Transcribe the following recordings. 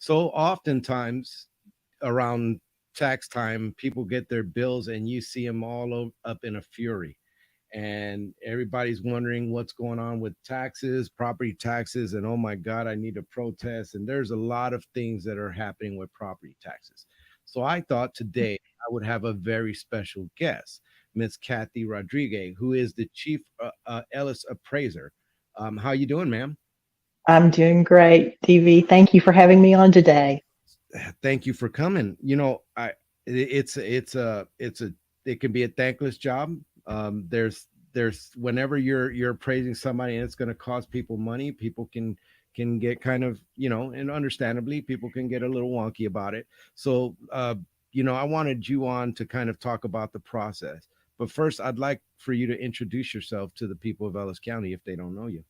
So oftentimes around tax time, people get their bills and you see them up in a fury. And everybody's wondering what's going on with taxes, property taxes, and oh my God, I need to protest. And there's a lot of things that are happening with property taxes. So I thought today I would have a very special guest, Miss Kathy Rodrigue, who is the chief Ellis appraiser. How you doing, ma'am? I'm doing great, TV. Thank you for having me on today. Thank you for coming. It's a it can be a thankless job. There's whenever you're praising somebody and it's going to cost people money, people can get kind of, and understandably people can get a little wonky about it. So I wanted you on to kind of talk about the process. But first, I'd like for you to introduce yourself to the people of Ellis County if they don't know you.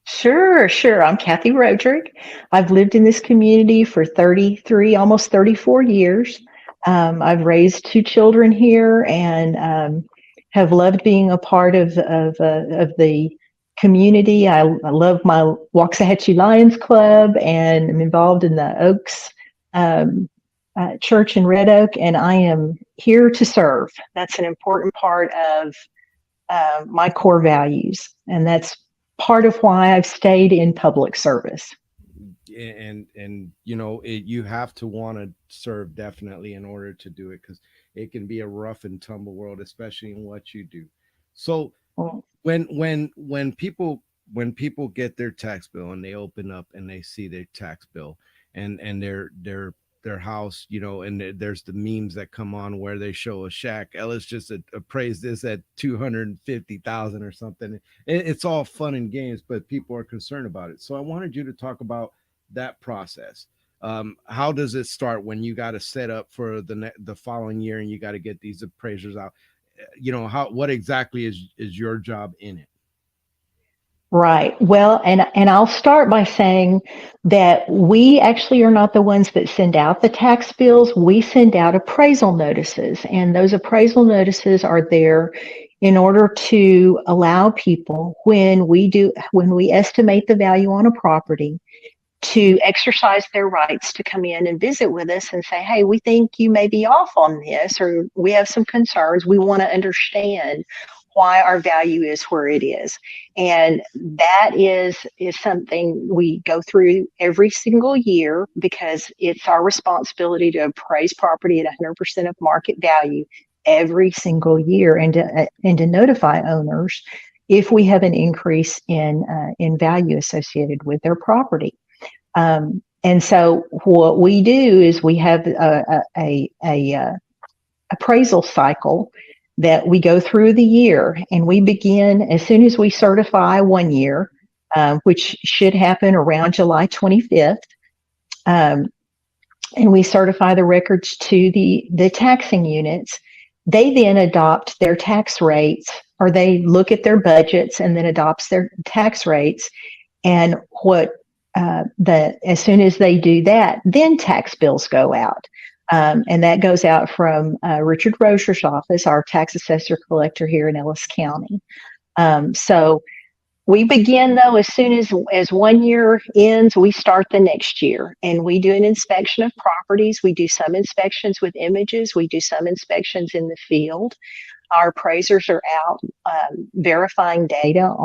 Sure, sure. I'm Kathy Rodrigue. I've lived in this community for 33, almost 34 years. I've raised two children here and have loved being a part of the community. I love my Waxahachie Lions Club and I'm involved in the Oaks um, Church in Red Oak, and I am here to serve. That's an important part of my core values, and that's part of why I've stayed in public service. And you have to want to serve definitely in order to do it, because it can be a rough and tumble world, especially in what you do. So Well, when people get their tax bill and they open up and they see their tax bill and their house, and there's the memes that come on where they show a shack. Ellis just appraised this at 250,000 or something. It's all fun and games, but people are concerned about it. So I wanted you to talk about that process. How does it start when you got to set up for the following year and you got to get these appraisers out? What exactly is your job in it? right. Well, and I'll start by saying that we actually are not the ones that send out the tax bills. We send out appraisal notices, and those appraisal notices are there in order to allow people when we estimate the value on a property to exercise their rights to come in and visit with us and say, hey, we think you may be off on this, or we have some concerns. We want to understand why our value is where it is. And that is something we go through every single year because it's our responsibility to appraise property at 100% of market value every single year, and to notify owners if we have an increase in value associated with their property. And so what we do is we have a appraisal cycle that we go through the year, and we begin as soon as we certify one year, which should happen around July 25th. Um, and we certify the records to the taxing units. They then adopt their tax rates, or they look at their budgets and then adopts their tax rates. And as soon as they do that, then tax bills go out. And that goes out from Richard Rocher's office, our tax assessor collector here in Ellis County. So we begin, though, as soon as one year ends, we start the next year, and we do an inspection of properties. We do some inspections with images. We do some inspections in the field. Our appraisers are out verifying data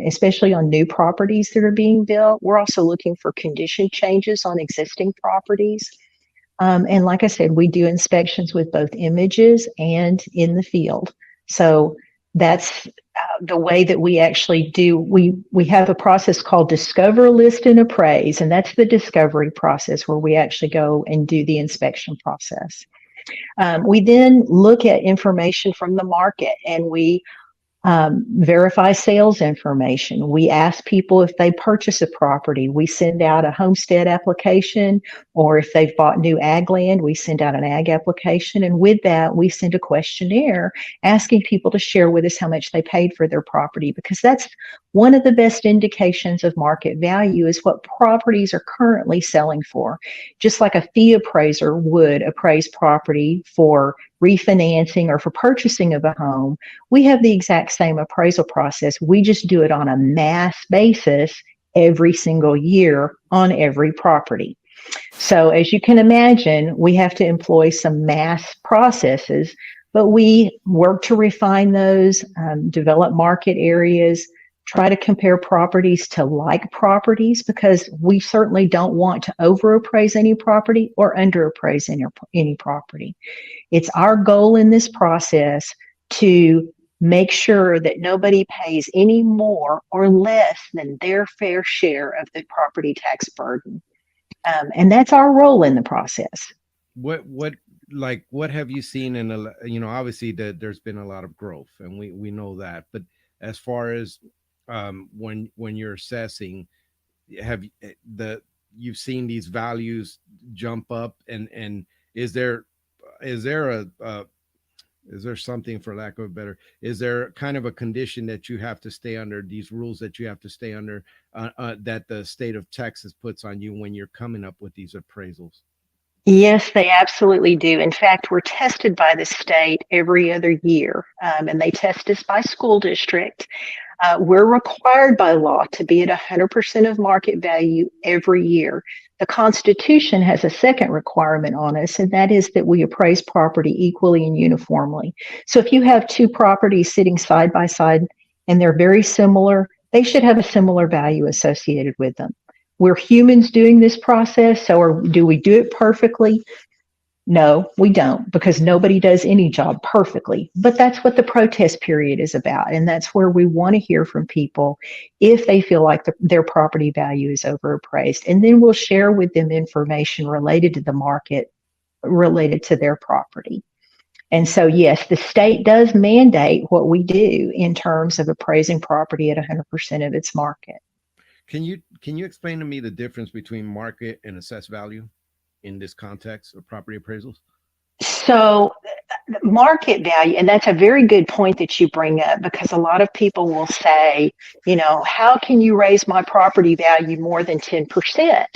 especially on new properties that are being built. We're also looking for condition changes on existing properties. And like I said, we do inspections with both images and in the field. So that's the way that we actually do. We have a process called discover, list, and appraise, and that's the discovery process where we actually go and do the inspection process. We then look at information from the market, and we verify sales information. We ask people if they purchase a property. We send out a homestead application, or if they've bought new ag land, we send out an ag application. And with that, we send a questionnaire asking people to share with us how much they paid for their property, because that's one of the best indications of market value is what properties are currently selling for. Just like a fee appraiser would appraise property for refinancing or for purchasing of a home, we have the exact same appraisal process. We just do it on a mass basis every single year on every property. So as you can imagine, we have to employ some mass processes, but we work to refine those, develop market areas, try to compare properties to like properties, because we certainly don't want to overappraise any property or underappraise any property. It's our goal in this process to make sure that nobody pays any more or less than their fair share of the property tax burden. And that's our role in the process. What like what have you seen in a, obviously there's been a lot of growth, and we know that, but as far as when you're assessing, have the you've seen these values jump up, and is there is there a is there something, for lack of a better, is there kind of a condition that you have to stay under, these rules that you have to stay under, that the state of Texas puts on you when you're coming up with these appraisals? Yes, they absolutely do. In fact, we're tested by the state every other year, and they test us by school district. We're required by law to be at 100% of market value every year. The Constitution has a second requirement on us, and that is that we appraise property equally and uniformly. So if you have two properties sitting side by side and they're very similar, they should have a similar value associated with them. We're humans doing this process, so do we do it perfectly? No, we don't, because nobody does any job perfectly. But that's what the protest period is about. And that's where we want to hear from people if they feel like their property value is overappraised. And then we'll share with them information related to the market, related to their property. And so, yes, the state does mandate what we do in terms of appraising property at 100% of its market. Can you explain to me the difference between market and assessed value in this context of property appraisals? So, market value, and that's a very good point that you bring up, because a lot of people will say, how can you raise my property value more than 10%?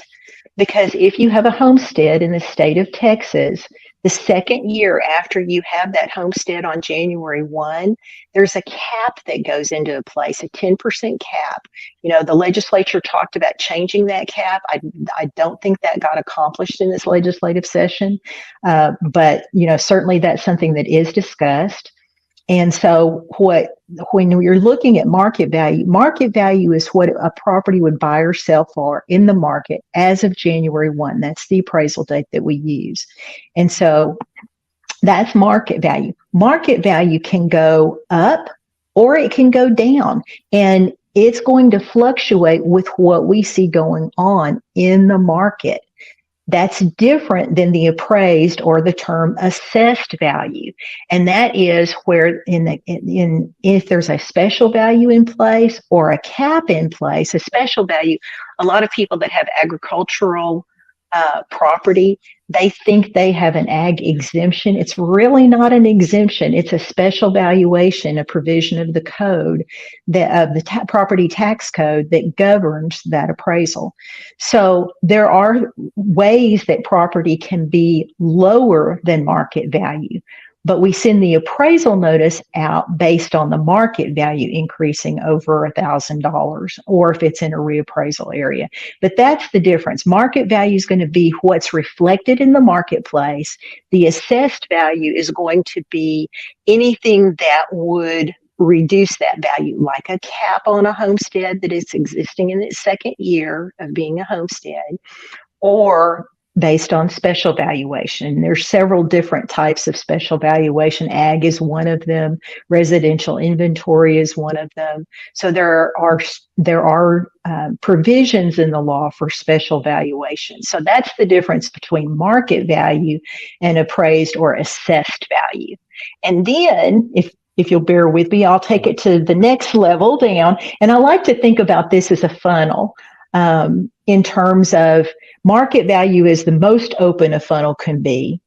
Because if you have a homestead in the state of Texas, the second year after you have that homestead on January 1, there's a cap that goes into place, a 10% cap. The legislature talked about changing that cap. I don't think that got accomplished in this legislative session, but certainly that's something that is discussed. And so when you're looking at market value is what a property would buy or sell for in the market as of January 1. That's the appraisal date that we use. And so that's market value. Market value can go up or it can go down. And it's going to fluctuate with what we see going on in the market. That's different than the appraised or the term assessed value. And that is where if there's a special value in place or a cap in place, a special value, a lot of people that have agricultural property, they think they have an ag exemption. It's really not an exemption. It's a special valuation, a provision of the code, of the property tax code that governs that appraisal. So there are ways that property can be lower than market value, but we send the appraisal notice out based on the market value increasing over $1,000, or if it's in a reappraisal area. But that's the difference. Market value is going to be what's reflected in the marketplace. The assessed value is going to be anything that would reduce that value, like a cap on a homestead that is existing in its second year of being a homestead, or based on special valuation. There's several different types of special valuation. Ag is one of them. Residential inventory is one of them. So there are provisions in the law for special valuation. So that's the difference between market value and appraised or assessed value. And then, if you'll bear with me, I'll take it to the next level down. And I like to think about this as a funnel. In terms of market value is the most open a funnel can be.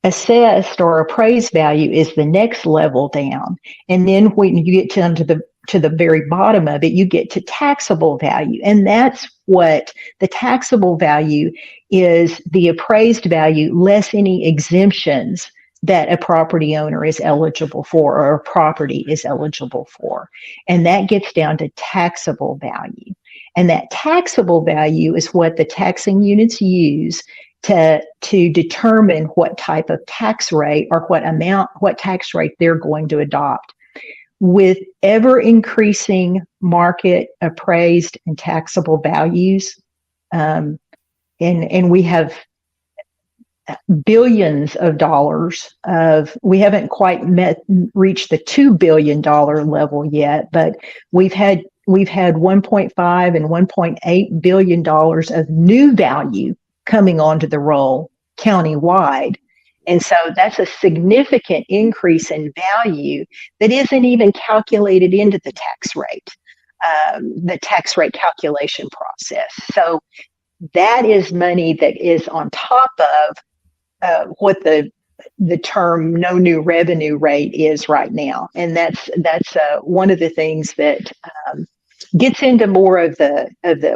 Assessed or appraised value is the next level down. And then when you get down to the very bottom of it, you get to taxable value. And that's what the taxable value is, the appraised value less any exemptions that a property owner is eligible for or a property is eligible for. And that gets down to taxable value. And that taxable value is what the taxing units use to determine what type of tax rate or what tax rate they're going to adopt. With ever increasing market appraised and taxable values, and we have billions of dollars we haven't quite reached the $2 billion level yet, but we've had 1.5 and $1.8 billion of new value coming onto the roll countywide. And so that's a significant increase in value that isn't even calculated into the tax rate calculation process. So that is money that is on top of what the term no new revenue rate is right now. And that's one of the things that gets into more of the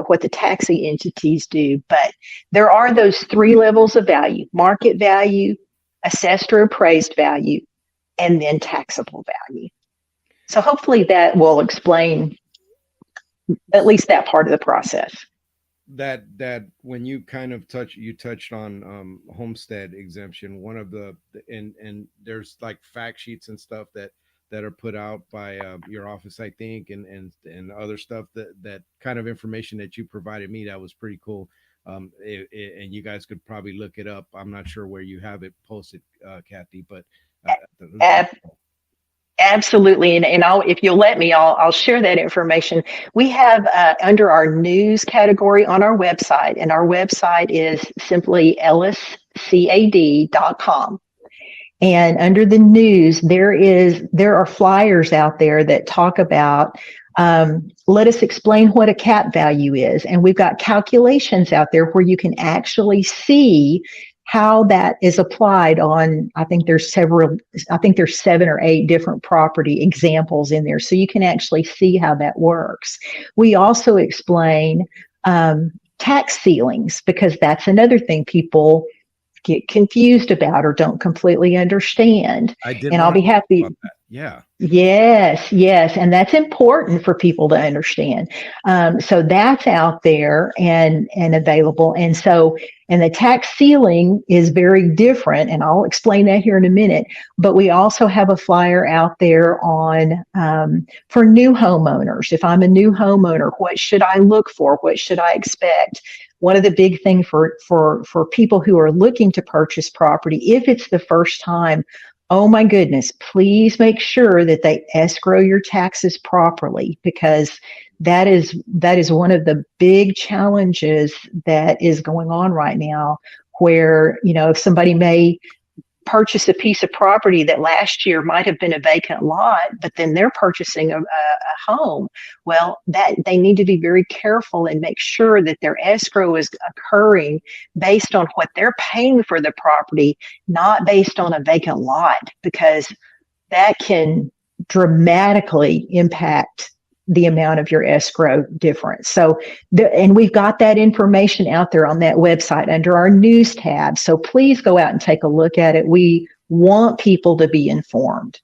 what the taxing entities do. But there are those three levels of value: market value, assessed or appraised value, and then taxable value. So hopefully that will explain at least that part of the process. That when you kind of touched on homestead exemption, one of the and there's like fact sheets and stuff that are put out by your office, I think, and other stuff that kind of information that you provided me, that was pretty cool. And you guys could probably look it up. I'm not sure where you have it posted, Kathy, but absolutely. And if you'll let me, I'll share that information. We have under our news category on our website, and our website is simply elliscad.com. And under the news, there are flyers out there that talk about, let us explain what a cap value is. And we've got calculations out there where you can actually see how that is applied on, I think there's 7 or 8 different property examples in there. So you can actually see how that works. We also explain tax ceilings, because that's another thing people get confused about or don't completely understand. And I'll be happy. Yeah. Yes. And that's important for people to understand. So that's out there and available. And the tax ceiling is very different. And I'll explain that here in a minute. But we also have a flyer out there on for new homeowners. If I'm a new homeowner, what should I look for? What should I expect? One of the big things for people who are looking to purchase property, if it's the first time, oh my goodness, please make sure that they escrow your taxes properly, because that is one of the big challenges that is going on right now, where, if somebody may purchase a piece of property that last year might have been a vacant lot, but then they're purchasing a home. Well, that they need to be very careful and make sure that their escrow is occurring based on what they're paying for the property, not based on a vacant lot, because that can dramatically impact the amount of your escrow difference. So, and we've got that information out there on that website under our news tab. So please go out and take a look at it. We want people to be informed.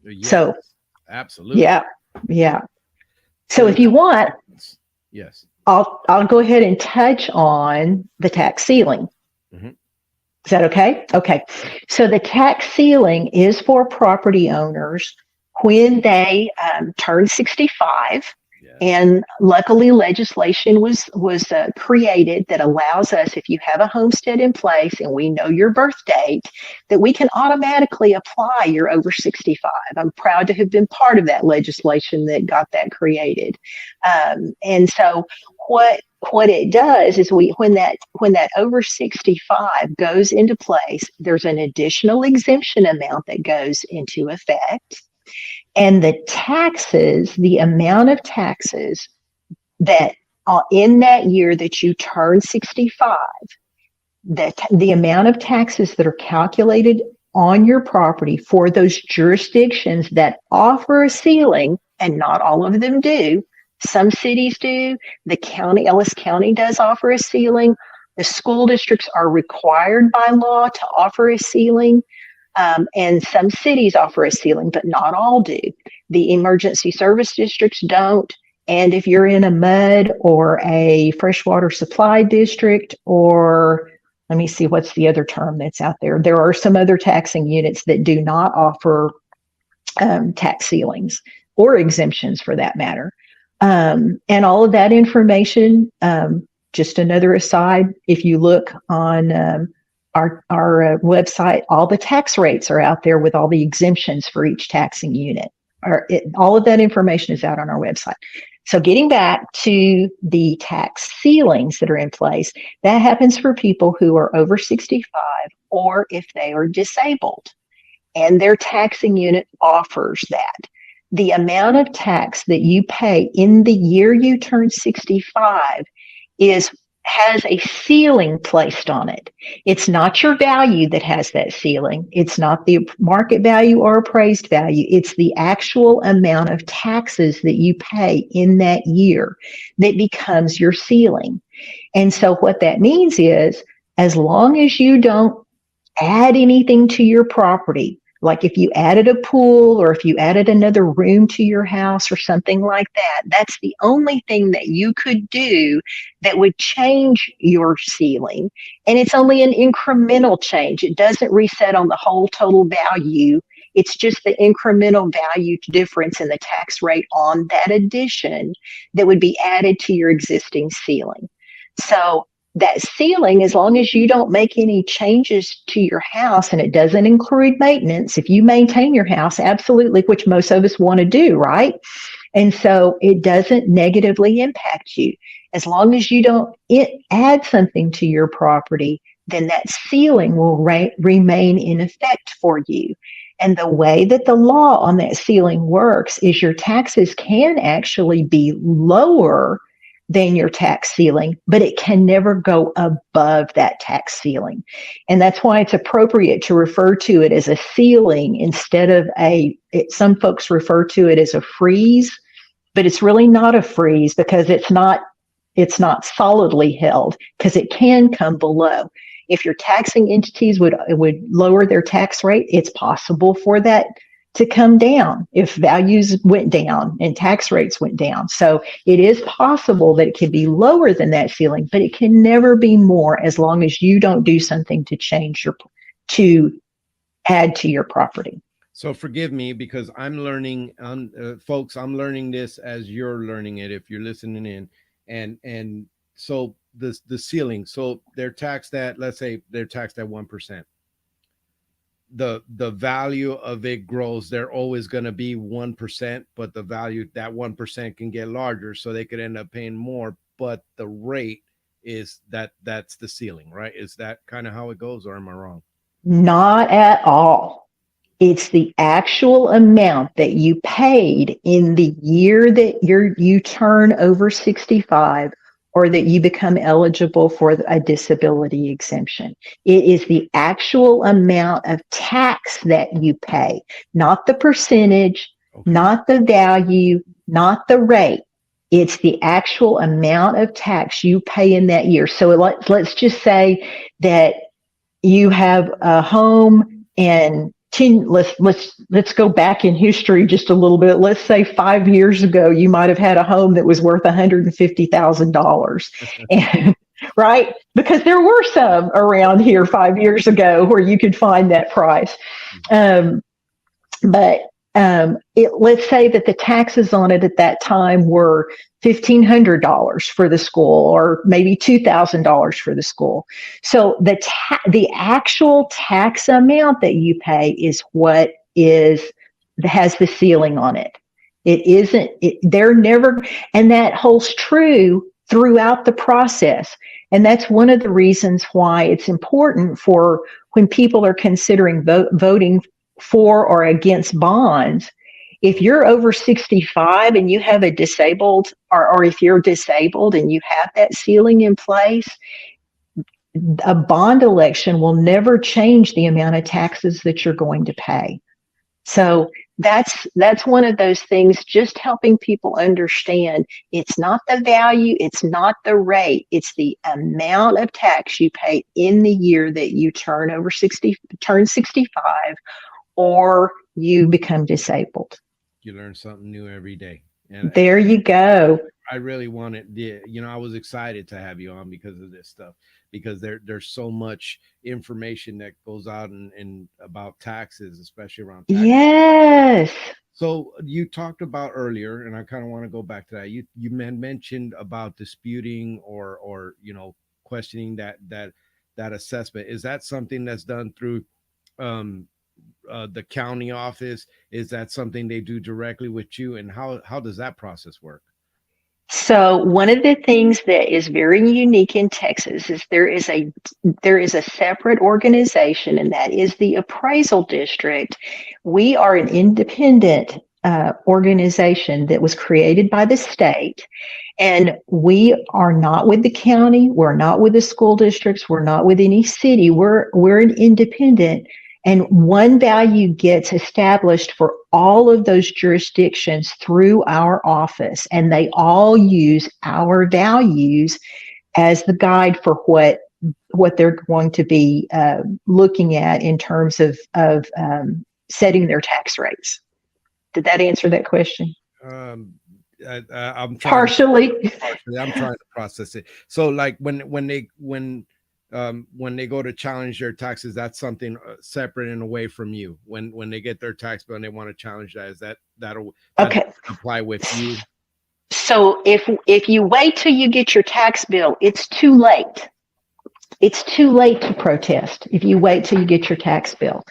Yes, so, absolutely. Yeah. So if you want, yes, I'll go ahead and touch on the tax ceiling. Mm-hmm. Is that okay? Okay. So the tax ceiling is for property owners when they turn 65, and luckily legislation was created that allows us, if you have a homestead in place and we know your birth date, that we can automatically apply you're over 65. I'm proud to have been part of that legislation that got that created. And so what it does is when that over 65 goes into place, there's an additional exemption amount that goes into effect. And the taxes, the amount of taxes that in that year that you turn 65, the amount of taxes that are calculated on your property for those jurisdictions that offer a ceiling, and not all of them do. Some cities do. The county, Ellis County, does offer a ceiling. The school districts are required by law to offer a ceiling. And some cities offer a ceiling, but not all do. The emergency service districts don't, And if you're in a mud or a freshwater supply district, or let me see, what's the other term that's out there? There are some other taxing units that do not offer tax ceilings or exemptions for that matter. And all of that information, just another aside, if you look on our website, all the tax rates are out there with all the exemptions for each taxing unit. All of that information is out on our website. So getting back to the tax ceilings that are in place, that happens for people who are over 65 or if they are disabled. And their taxing unit offers that. The amount of tax that you pay in the year you turn 65 has a ceiling placed on it. It's not your value that has that ceiling. It's not the market value or appraised value. It's the actual amount of taxes that you pay in that year that becomes your ceiling. And so what that means is, as long as you don't add anything to your property, like if you added a pool or if you added another room to your house or something like that, that's the only thing that you could do that would change your ceiling. And it's only an incremental change. It doesn't reset on the whole total value. It's just the incremental value difference in the tax rate on that addition that would be added to your existing ceiling. So that ceiling, as long as you don't make any changes to your house, and it doesn't include maintenance, if you maintain your house, absolutely, which most of us want to do, right? And so it doesn't negatively impact you. As long as you don't add something to your property, then that ceiling will remain in effect for you. And the way that the law on that ceiling works is your taxes can actually be lower than your tax ceiling, but it can never go above that tax ceiling. And that's why it's appropriate to refer to it as a ceiling instead of some folks refer to it as a freeze, but it's really not a freeze because it's not solidly held, because it can come below. If your taxing entities would lower their tax rate, it's possible for that to come down if values went down and tax rates went down. So it is possible that it could be lower than that ceiling, but it can never be more as long as you don't do something to add to your property. So forgive me because I'm learning, folks. I'm learning this as you're learning it. If you're listening in, and so the ceiling. So they're taxed at, let's say they're taxed at 1%. The value of it grows. They're always going to be 1%, but the value, that 1% can get larger, so they could end up paying more. But the rate is that's the ceiling, right? Is that kind of how it goes, or am I wrong? Not at all. It's the actual amount that you paid in the year that you turn over 65 or that you become eligible for a disability exemption. It is the actual amount of tax that you pay, not the percentage, okay, not the value, not the rate. It's the actual amount of tax you pay in that year. So let's just say that you have a home and let's go back in history just a little bit. Let's say 5 years ago, you might have had a home that was worth $150,000, and right? Because there were some around here 5 years ago where you could find that price. Let's say that the taxes on it at that time were $1,500 for the school, or maybe $2,000 for the school. So the actual tax amount that you pay is what has the ceiling on it. It isn't. They're never, and that holds true throughout the process. And that's one of the reasons why it's important for when people are considering voting for or against bonds. If you're over 65 and you have a disabled, or if you're disabled and you have that ceiling in place, a bond election will never change the amount of taxes that you're going to pay. So that's one of those things, just helping people understand it's not the value, it's not the rate, it's the amount of tax you pay in the year that you turn 65 or you become disabled. You learn something new every day. And There you go. I really wanted, I was excited to have you on because of this stuff, because there's so much information that goes out and about taxes, especially around tax. Yes. So you talked about earlier, and I kind of want to go back to that. You mentioned about disputing or questioning that assessment. Is that something that's done through um, the county office? Is that something they do directly with you? And how does that process work? So one of the things that is very unique in Texas is there is a separate organization, and that is the appraisal district. We are an independent organization that was created by the state, and we are not with the county. We're not with the school districts. We're not with any city. We're an independent. And one value gets established for all of those jurisdictions through our office, and they all use our values as the guide for what they're going to be looking at in terms of setting their tax rates. Did that answer that question? Um, I'm trying. Partially. Partially, I'm trying to process it. So, like when they go to challenge their taxes, that's something separate and away from you. When they get their tax bill and they want to challenge that, is that'll Okay. apply with you? So if you wait till you get your tax bill, it's too late. It's too late to protest if you wait till you get your tax bill.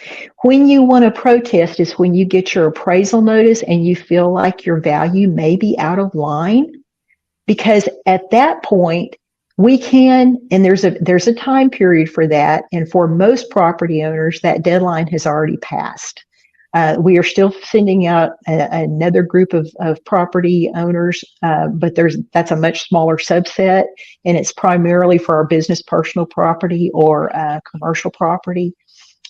When you want to protest is when you get your appraisal notice and you feel like your value may be out of line, because at that point we can, and there's a time period for that, and for most property owners that deadline has already passed. We are still sending out another group of property owners, but that's a much smaller subset, and it's primarily for our business personal property or commercial property,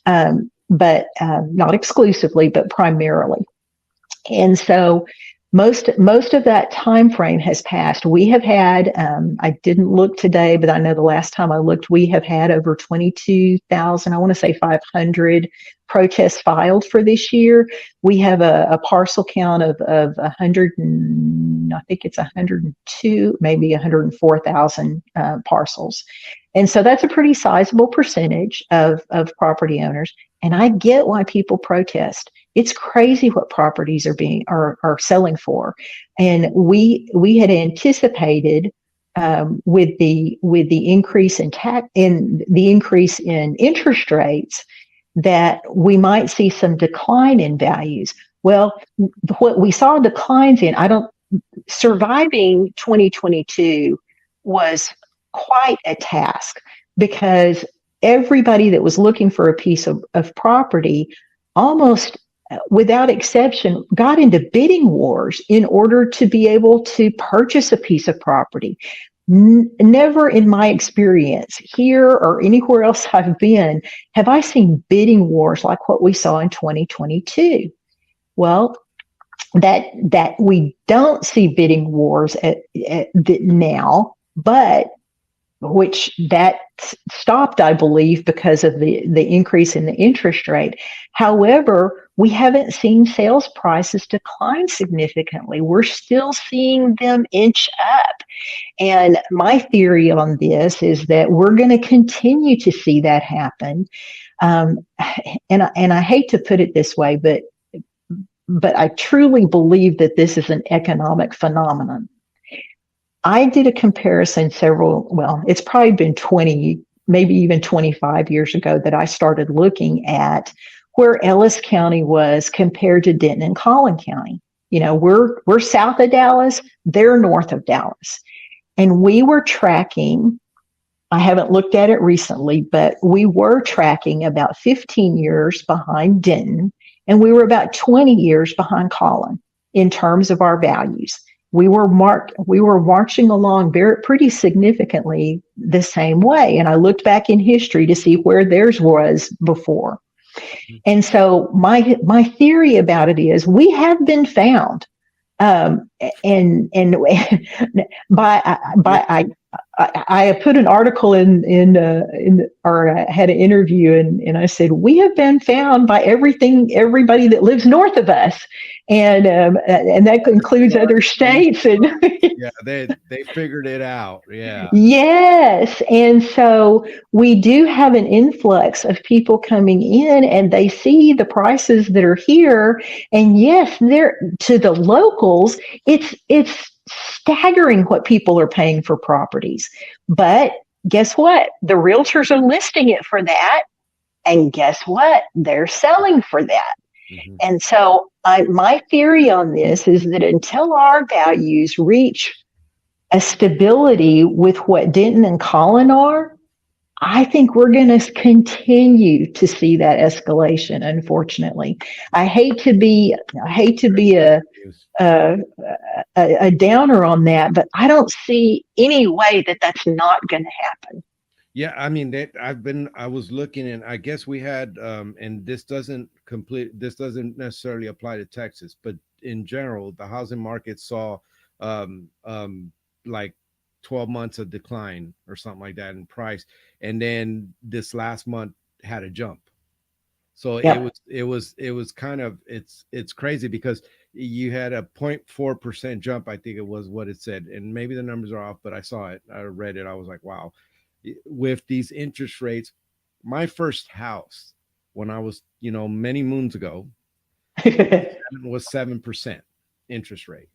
but not exclusively, but primarily. And so most of that time frame has passed. We have had, I didn't look today, but I know the last time I looked, we have had over 22,000, I want to say 500 protests filed for this year. We have a parcel count of 100, I think it's 102, maybe 104,000 parcels. And so that's a pretty sizable percentage of property owners. And I get why people protest. It's crazy what properties are selling for, and we had anticipated with the increase in interest rates that we might see some decline in values. Well, what we saw declines in, surviving 2022 was quite a task, because everybody that was looking for a piece of property, almost without exception, got into bidding wars in order to be able to purchase a piece of property. Never in my experience here or anywhere else I've been have I seen bidding wars like what we saw in 2022. Well, that we don't see bidding wars at now, but which that stopped, I believe, because of the increase in the interest rate. However, we haven't seen sales prices decline significantly. We're still seeing them inch up. And my theory on this is that we're going to continue to see that happen. And I hate to put it this way, but I truly believe that this is an economic phenomenon. I did a comparison it's probably been 20, maybe even 25 years ago that I started looking at where Ellis County was compared to Denton and Collin County. You know, we're south of Dallas, they're north of Dallas. And we were tracking, I haven't looked at it recently, but we were tracking about 15 years behind Denton, and we were about 20 years behind Collin in terms of our values. We were marching along pretty significantly the same way. And I looked back in history to see where theirs was before. And so my theory about it is we have been found. And by I put an article or I had an interview, and I said, we have been found by everybody that lives north of us, and that includes other states. And Yeah, they figured it out. Yeah. yes, and so we do have an influx of people coming in, and they see the prices that are here, and yes, they're to the locals. It's staggering what people are paying for properties. But guess what? The realtors are listing it for that. And guess what? They're selling for that. Mm-hmm. And so my theory on this is that until our values reach a stability with what Denton and Collin are, I think we're going to continue to see that escalation. Unfortunately, I hate to be a, a downer on that, but I don't see any way that that's not going to happen. Yeah, I mean that I was looking, and I guess we had and this doesn't necessarily apply to Texas, but in general, the housing market saw um like 12 months of decline or something like that in price, and then this last month had a jump. So Yep. it was kind of it's crazy because you had a 0.4% jump, I think it was what it said, and maybe the numbers are off, but I saw it, I read it, I was like, wow. With these interest rates, my first house when I was, many moons ago, was 7% interest rate.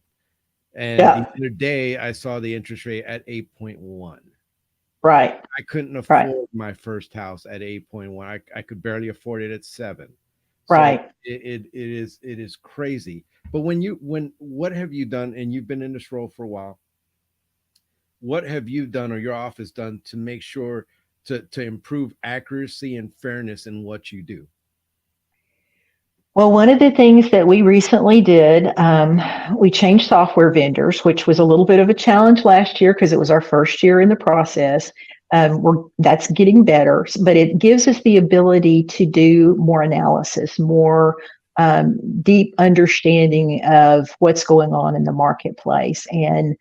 And the Yeah. other day I saw the interest rate at 8.1. Right. I couldn't Right. afford my first house at 8.1. I could barely afford it at 7. So Right. it is crazy. But what have you done? And you've been in this role for a while. What have you done or your office done to make sure to improve accuracy and fairness in what you do? Well, one of the things that we recently did, we changed software vendors, which was a little bit of a challenge last year because it was our first year in the process. That's getting better, but it gives us the ability to do more analysis, more deep understanding of what's going on in the marketplace, and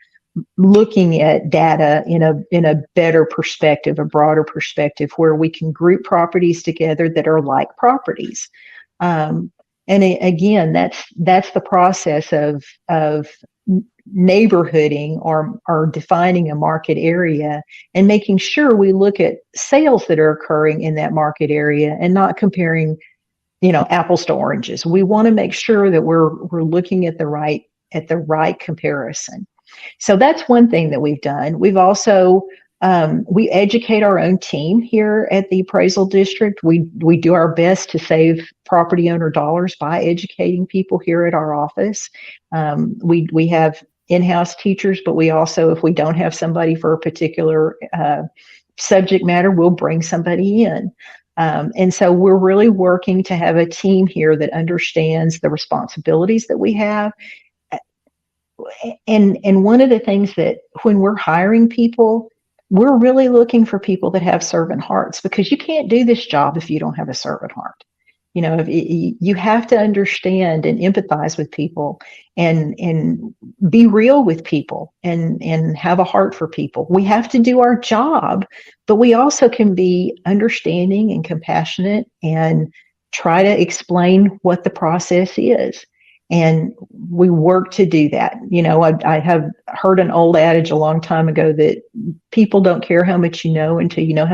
looking at data in a better perspective, a broader perspective, where we can group properties together that are like properties. Um, and again, that's the process of neighborhooding or defining a market area and making sure we look at sales that are occurring in that market area and not comparing, apples to oranges. We want to make sure that we're looking at the right comparison. So that's one thing that we've done. We've also we educate our own team here at the appraisal district. We do our best to save property owner dollars by educating people here at our office. We have in-house teachers, but we also, if we don't have somebody for a particular subject matter, we'll bring somebody in. And so we're really working to have a team here that understands the responsibilities that we have. And one of the things that when we're hiring people, we're really looking for people that have servant hearts, because you can't do this job if you don't have a servant heart. You have to understand and empathize with people, and be real with people, and have a heart for people. We have to do our job, but we also can be understanding and compassionate and try to explain what the process is. And we work to do that. I have heard an old adage a long time ago that people don't care how much you know until they know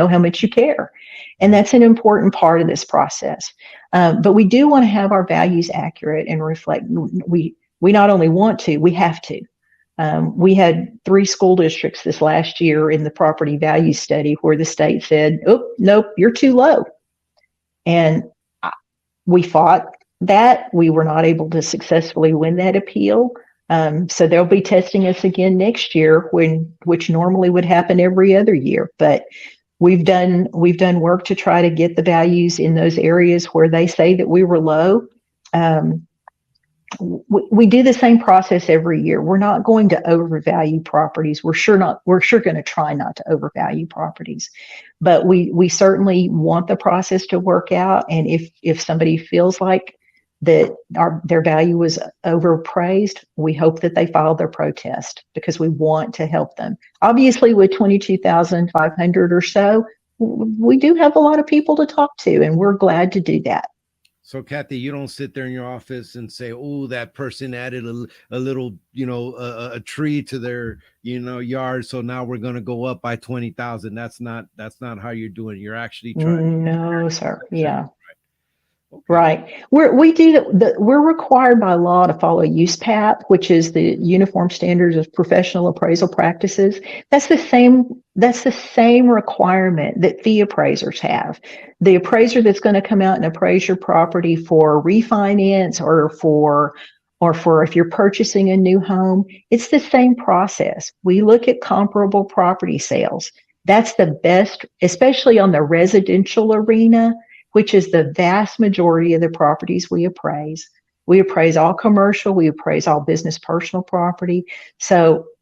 how much you care. And that's an important part of this process. But we do want to have our values accurate and reflect. We not only want to, we have to. We had 3 school districts this last year in the property value study where the state said, "Oh, nope, you're too low." And we fought that. We were not able to successfully win that appeal. So they'll be testing us again next year, which normally would happen every other year. But we've done work to try to get the values in those areas where they say that we were low. We do the same process every year. We're not going to overvalue properties. We're sure going to try not to overvalue properties, but we certainly want the process to work out. And if somebody feels like that their value was overappraised, we hope that they file their protest because we want to help them. Obviously, with 22,500 or so, we do have a lot of people to talk to, and we're glad to do that. So, Kathy, you don't sit there in your office and say, "Oh, that person added a little, a tree to their, yard, so now we're going to go up by 20,000." That's not how you're doing. You're actually trying. No, sir. Yeah. Okay. Right. We're required by law to follow USPAP, which is the Uniform Standards of Professional Appraisal Practices. That's the same requirement that fee appraisers have. The appraiser that's going to come out and appraise your property for refinance or for if you're purchasing a new home, it's the same process. We look at comparable property sales. That's the best, especially on the residential arena, which is the vast majority of the properties we appraise. We appraise all commercial, we appraise all business personal property.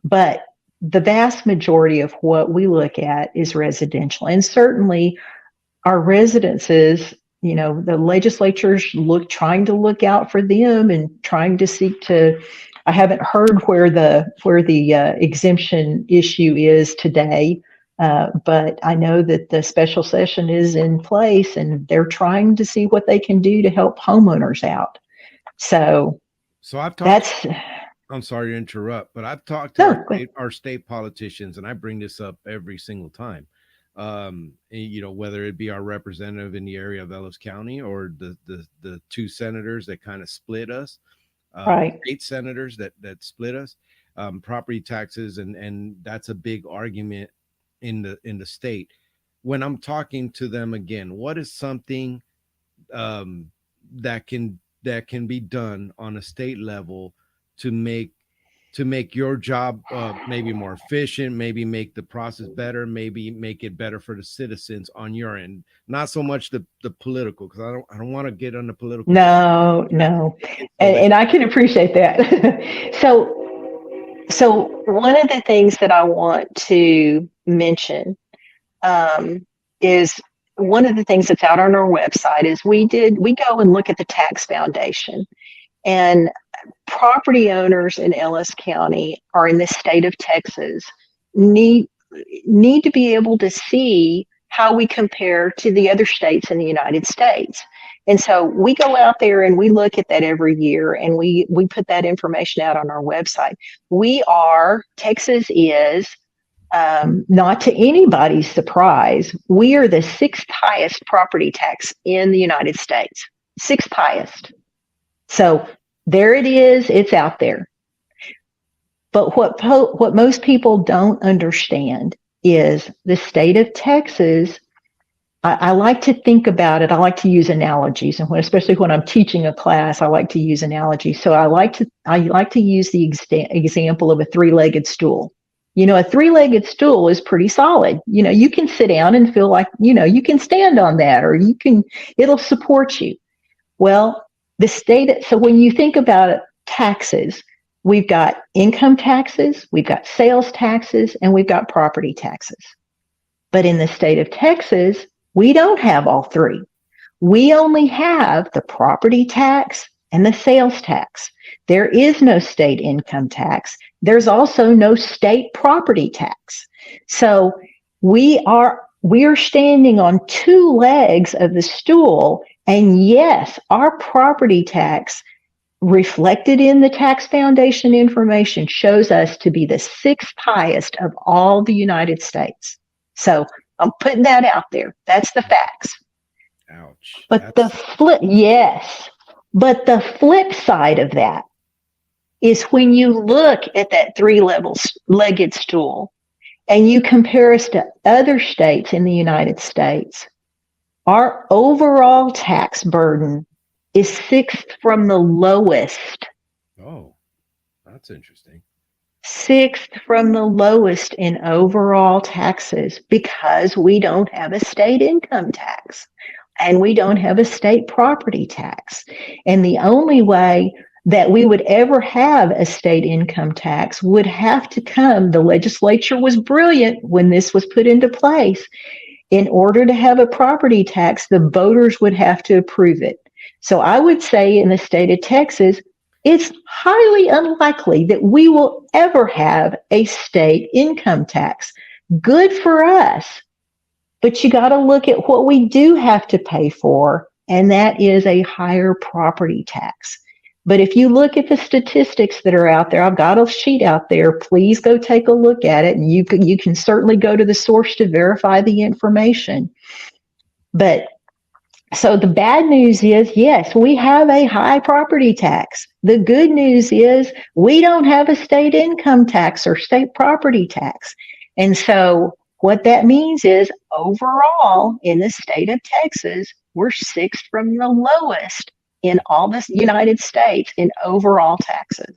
But the vast majority of what we look at is residential. And certainly our residences, the legislatures trying to look out for them and trying to seek to, I haven't heard where the exemption issue is today. But I know that the special session is in place and they're trying to see what they can do to help homeowners out. So I've talked, I'm sorry to interrupt, but I've talked to our state politicians, and I bring this up every single time. Whether it be our representative in the area of Ellis County or the two senators that kind of split us, right. State senators that split us, property taxes, and that's a big argument in the state. When I'm talking to them again, what is something that can be done on a state level to make your job maybe more efficient, maybe make the process better, maybe make it better for the citizens on your end? Not so much the political, because I don't want to get on the political. No. And I can appreciate that. So one of the things that I want to mention is one of the things that's out on our website is we go and look at the tax foundation, and property owners in Ellis County or in the state of Texas need to be able to see how we compare to the other states in the United States. And so we go out there and we look at that every year, and we put that information out on our website. Texas is, not to anybody's surprise, we are the 6th highest property tax in the United States. 6th highest. So there it is, it's out there. But what most people don't understand is the state of Texas. I like to think about it. I like to use analogies, and especially when I'm teaching a class, I like to use analogies. So I like to use the example of a 3-legged stool. A 3-legged stool is pretty solid. You can sit down and feel like, you can stand on that, or it'll support you. Well, so when you think about it, taxes, we've got income taxes, we've got sales taxes, and we've got property taxes. But in the state of Texas, we don't have all three. We only have the property tax and the sales tax. There is no state income tax. There's also no state property tax. So we are standing on 2 legs of the stool. And yes, our property tax reflected in the tax foundation information shows us to be the 6th highest of all the United States. So I'm putting that out there. That's the facts. Ouch. But the flip side of that is when you look at that 3-legged stool and you compare us to other states in the United States, our overall tax burden is 6th from the lowest. Oh, that's interesting. 6th from the lowest in overall taxes, because we don't have a state income tax and we don't have a state property tax. And the only way that we would ever have a state income tax would have to come, the legislature was brilliant when this was put into place. In order to have a property tax, the voters would have to approve it. So I would say in the state of Texas, it's highly unlikely that we will ever have a state income tax. Good for us. But you got to look at what we do have to pay for, and that is a higher property tax. But if you look at the statistics that are out there, I've got a sheet out there. Please go take a look at it, and you can certainly go to the source to verify the information. But so the bad news is, yes, we have a high property tax. The good news is we don't have a state income tax or state property tax. And so what that means is overall in the state of Texas, we're sixth from the lowest in all the United States in overall taxes.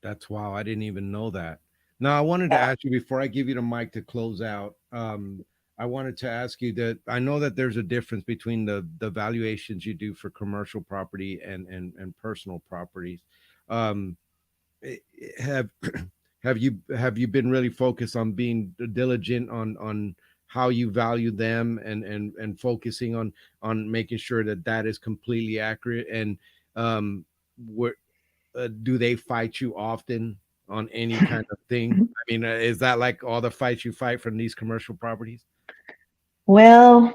That's wow. I didn't even know that. Now, I wanted to ask you before I give you the mic to close out. I wanted to ask you that I know that there's a difference between the valuations you do for commercial property and personal properties. Um, have have you been really focused on being diligent on how you value them and focusing on making sure that that is completely accurate and where do they fight you often on any kind of thing? I mean, is that like all the fights you fight from these commercial properties? Well,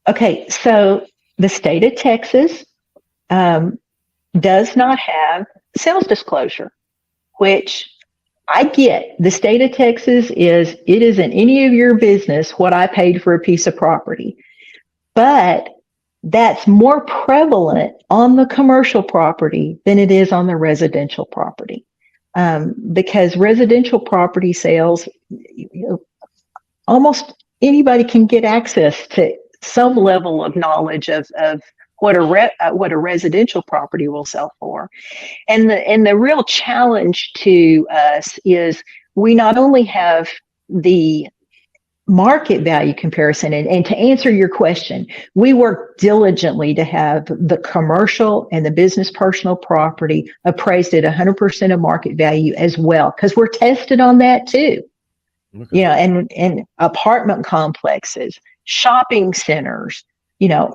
okay, so the state of Texas um, does not have sales disclosure, which I get. The state of Texas is, it isn't any of your business what I paid for a piece of property. But that's more prevalent on the commercial property than it is on the residential property. Because residential property sales, almost anybody can get access to some level of knowledge of what a residential property will sell for. And the real challenge to us is we not only have the market value comparison, and to answer your question, we work diligently to have the commercial and the business personal property appraised at 100% of market value as well, because we're tested on that too. Okay. You know, and apartment complexes, shopping centers, you know,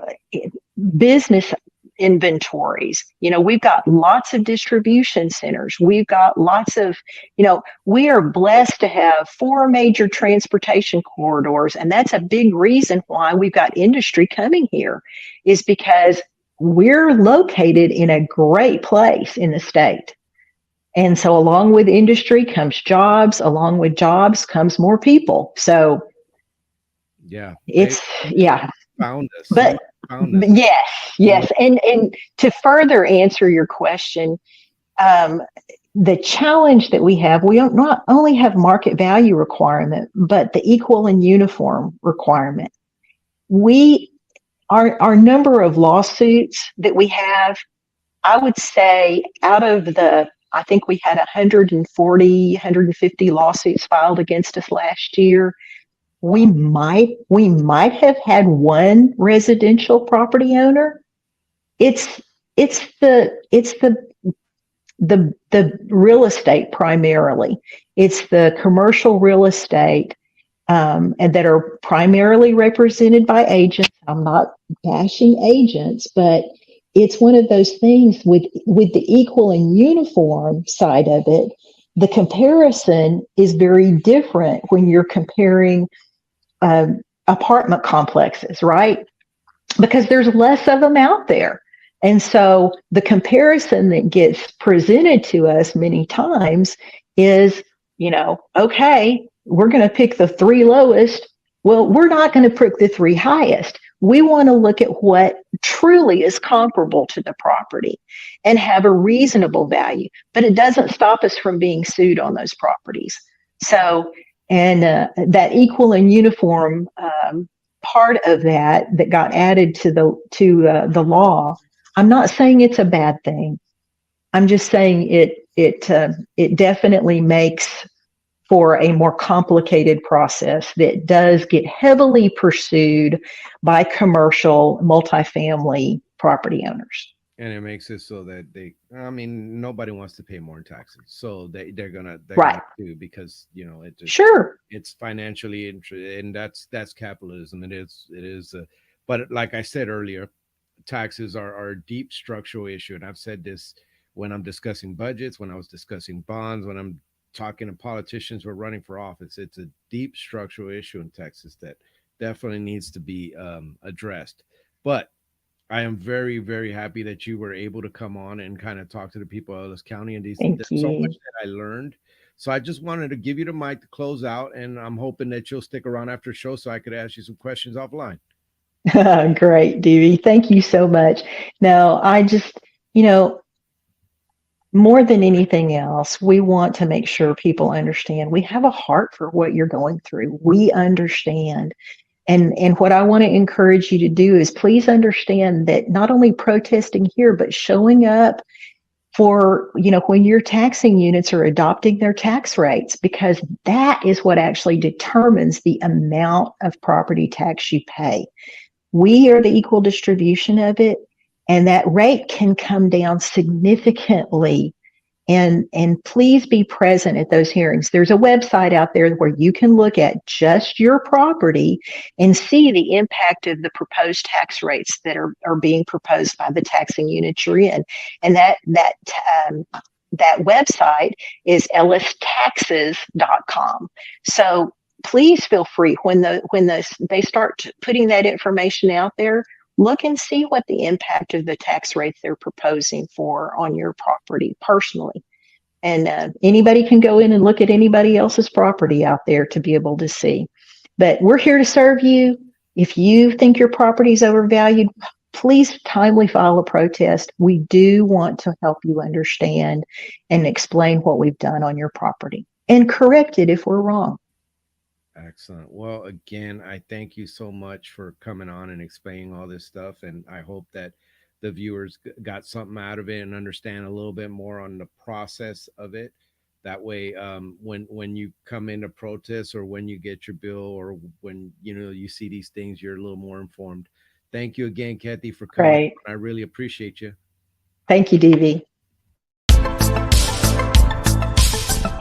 business inventories. You know, we've got lots of distribution centers. We've got lots of, you know, we are blessed to have 4 major transportation corridors. And that's a big reason why we've got industry coming here, is because we're located in a great place in the state. And so along with industry comes jobs, along with jobs comes more people. So yeah, it's, yeah. Found us. But yes. And to further answer your question, the challenge that we have, we don't not only have market value requirement, but the equal and uniform requirement. Our number of lawsuits that we have, I would say out of the, I think we had 140, 150 lawsuits filed against us last year. We might have had one residential property owner. It's the real estate primarily. It's the commercial real estate and that are primarily represented by agents. I'm not bashing agents, but it's one of those things with the equal and uniform side of it. The comparison is very different when you're comparing apartment complexes, right? Because there's less of them out there. And so the comparison that gets presented to us many times is, you know, okay, we're going to pick the 3 lowest. Well, we're not going to pick the 3 highest. We want to look at what truly is comparable to the property and have a reasonable value, but it doesn't stop us from being sued on those properties. So, and that equal and uniform part of that got added to the law. I'm not saying it's a bad thing. I'm just saying it definitely makes for a more complicated process that does get heavily pursued by commercial multifamily property owners. And it makes it so that I mean, nobody wants to pay more in taxes, so they're gonna Right. do, because you know it just, Sure. it's financially and that's capitalism. It is but like I said earlier, taxes are a deep structural issue. And I've said this when I'm discussing budgets, when I was discussing bonds, when I'm talking to politicians who are running for office. It's a deep structural issue in Texas that definitely needs to be addressed. But I am very, very happy that you were able to come on and kind of talk to the people of Ellis County. And there's Thank so much you. that I learned. So I just wanted to give you the mic to close out, and I'm hoping that you'll stick around after the show so I could ask you some questions offline. Great, Dee. Thank you so much. No, I just, you know, more than anything else, we want to make sure people understand we have a heart for what you're going through. We understand. And what I want to encourage you to do is please understand that not only protesting here, but showing up for, when your taxing units are adopting their tax rates, because that is what actually determines the amount of property tax you pay. We are the equal distribution of it, and that rate can come down significantly. And please be present at those hearings. There's a website out there where you can look at just your property and see the impact of the proposed tax rates that are being proposed by the taxing unit you're in. And um, that website is ellistaxes.com. So please feel free they start putting that information out there. Look and see what the impact of the tax rates they're proposing for on your property personally. And anybody can go in and look at anybody else's property out there to be able to see. But we're here to serve you. If you think your property is overvalued, please timely file a protest. We do want to help you understand and explain what we've done on your property and correct it if we're wrong. Excellent. Well, again, I thank you so much for coming on and explaining all this stuff. And I hope that the viewers got something out of it and understand a little bit more on the process of it. That way, when you come into protest or when you get your bill or when you see these things, you're a little more informed. Thank you again, Kathy, for coming. Great. I really appreciate you. Thank you, DV.